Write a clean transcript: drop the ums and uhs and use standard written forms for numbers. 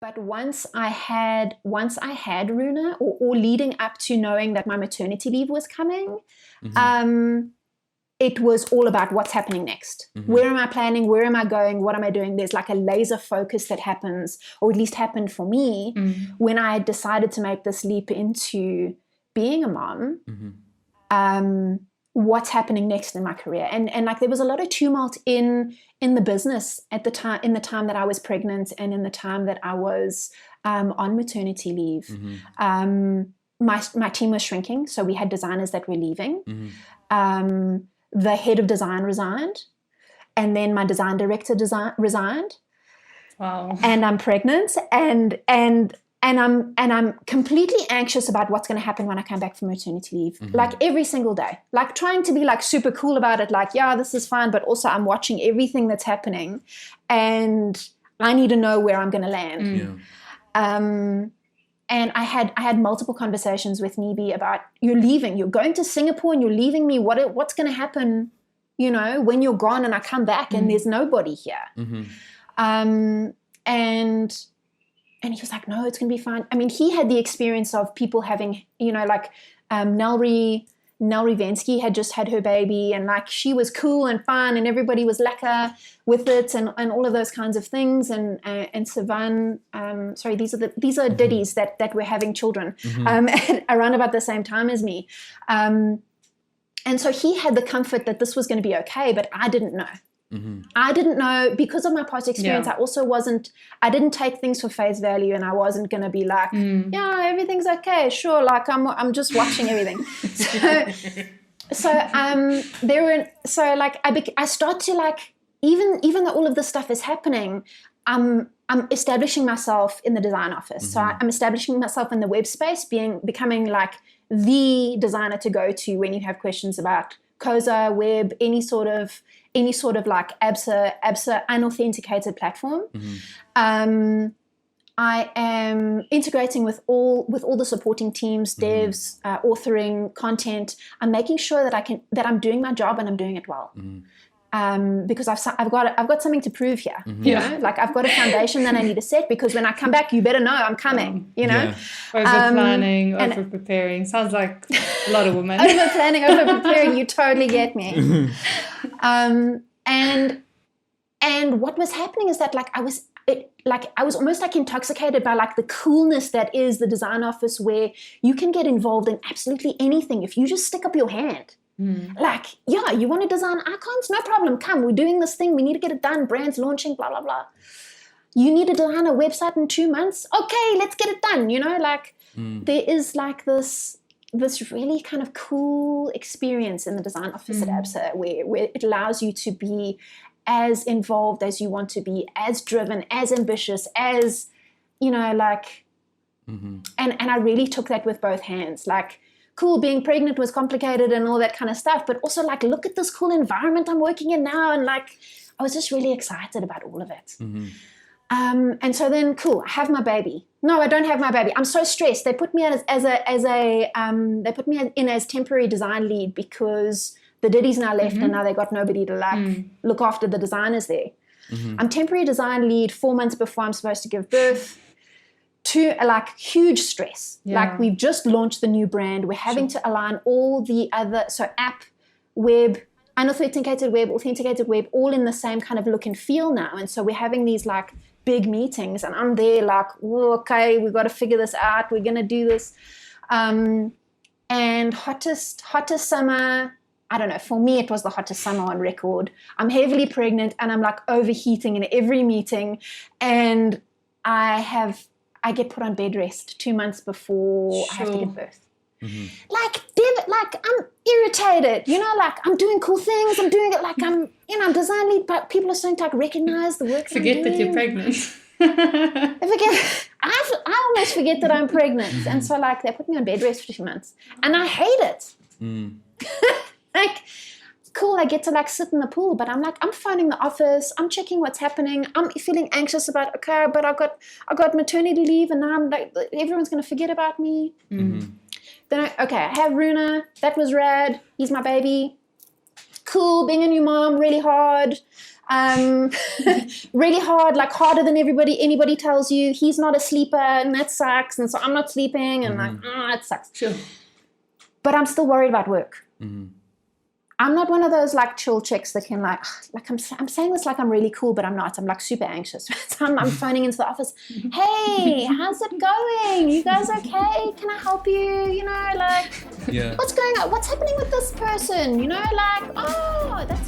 But once I had Runa, or leading up to knowing that my maternity leave was coming, it was all about what's happening next. Where am I planning? Where am I going? What am I doing? There's like a laser focus that happens, or at least happened for me, when I decided to make this leap into being a mom. What's happening next in my career? And like there was a lot of tumult in the business at the time, in the time that I was pregnant and in the time that I was on maternity leave. My team was shrinking, so we had designers that were leaving. The head of design resigned, and then my design director resigned. Wow. And I'm pregnant, and I'm completely anxious about what's going to happen when I come back from maternity leave. Like every single day, like trying to be like super cool about it. Like, yeah, this is fine. But also I'm watching everything that's happening, and I need to know where I'm going to land. And I had multiple conversations with Nibi about, you're leaving, you're going to Singapore and you're leaving me. What's going to happen, when you're gone and I come back and there's nobody here. And he was like, no, it's going to be fine. I mean, he had the experience of people having, Nell Revensky had just had her baby, and like she was cool and fun and everybody was lekker with it and all of those kinds of things. And Sivan, these are Diddies that were having children around about the same time as me. And so he had the comfort that this was going to be okay, but I didn't know. I didn't know because of my past experience. I didn't take things for face value, and I wasn't going to be like, yeah, everything's okay. Sure. Like I'm just watching everything. I start to like, even though all of this stuff is happening, I'm establishing myself in the design office. So I'm establishing myself in the web space, becoming like the designer to go to when you have questions about Koza, web, any sort of like ABSA unauthenticated platform. I am integrating with all the supporting teams, devs, authoring content. I'm making sure that I'm doing my job and I'm doing it well. Because I've got something to prove here. You know, like I've got a foundation that I need to set, because when I come back, you better know I'm coming. Over planning, over preparing. Sounds like a lot of women. Over planning, over preparing. You totally get me. And what was happening is that I was almost like intoxicated by like the coolness that is the design office, where you can get involved in absolutely anything if you just stick up your hand. Like, yeah, you want to design icons? No problem. Come, we're doing this thing. We need to get it done. Brands launching, blah, blah, blah. You need to design a website in 2 months? Okay, let's get it done. There is like this really kind of cool experience in the design office at ABSA where it allows you to be as involved as you want to be, as driven, as ambitious, as, and I really took that with both hands. Like, cool, being pregnant was complicated and all that kind of stuff, but also like, look at this cool environment I'm working in now. And like, I was just really excited about all of it. And so then, cool, I have my baby. No, I don't have my baby. I'm so stressed. They put me in as temporary design lead because the Diddy's now left and now they got nobody to look after the designers there. I'm temporary design lead 4 months before I'm supposed to give birth. To like huge stress. Like we've just launched the new brand. We're having to align all the other, so app, web, unauthenticated web, authenticated web, all in the same kind of look and feel now. And so we're having these like big meetings, and I'm there like, okay, we've got to figure this out. We're going to do this. And hottest summer, I don't know, for me, it was the hottest summer on record. I'm heavily pregnant and I'm like overheating in every meeting. And I get put on bed rest 2 months before I have to give birth. Like I'm irritated, like I'm doing cool things. I'm doing it like I'm design lead, but people are starting to like recognize the work. Forget that you're pregnant. I almost forget that I'm pregnant. And so like they put me on bed rest for 2 months and I hate it. Like, cool, I get to like sit in the pool, but I'm like, I'm phoning the office, I'm checking what's happening, I'm feeling anxious about, okay, but I got maternity leave and now I'm like, everyone's going to forget about me. Then I have Runa, that was rad, he's my baby. Cool, being a new mom, really hard. Really hard, like harder than anybody tells you. He's not a sleeper and that sucks. And so I'm not sleeping and it sucks. Sure. But I'm still worried about work. Mm-hmm. I'm not one of those like chill chicks that can like I'm saying this like I'm really cool, but I'm not. I'm like super anxious. So I'm phoning into the office. Hey, how's it going? You guys okay? Can I help you? You know, like, what's going on? What's happening with this person? You know, like, oh, that's